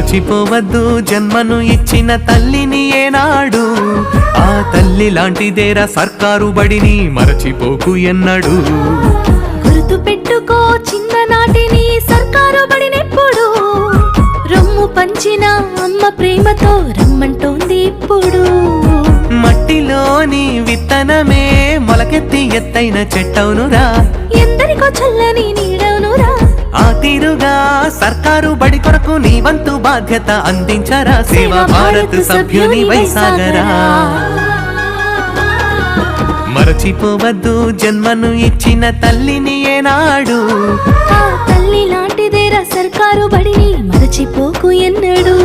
మరచిపోవద్దు జన్మను ఇచ్చిన తల్లిని ఏనాడు, ఆ తల్లి లాంటిదేరా సర్కారు బడిని మరచిపోకు ఎన్నడు. గుర్తు పెట్టుకో చిన్ననాటిని సర్కారు బడినెప్పుడు, రొమ్ము పంచిన అమ్మ ప్రేమతో రమ్మంటోంది ఇప్పుడు. మట్టిలోని విత్తనమే మొలకెత్తి ఎత్తైన చెట్టవునురా, ఎందరికో చల్లని నీడవునురా. ఆ తీరుగా సర్కారు బడి కొరకు నీ వంతు బాధ్యత అందించరా, సేవా భారత్ సభ్యుని వైసాగరా. మరచిపోవద్దు జన్మను ఇచ్చిన తల్లిని ఏనాడు, ఆ తల్లి లాంటిదేరా సర్కారు బడిని మరచిపోకు ఎన్నడు.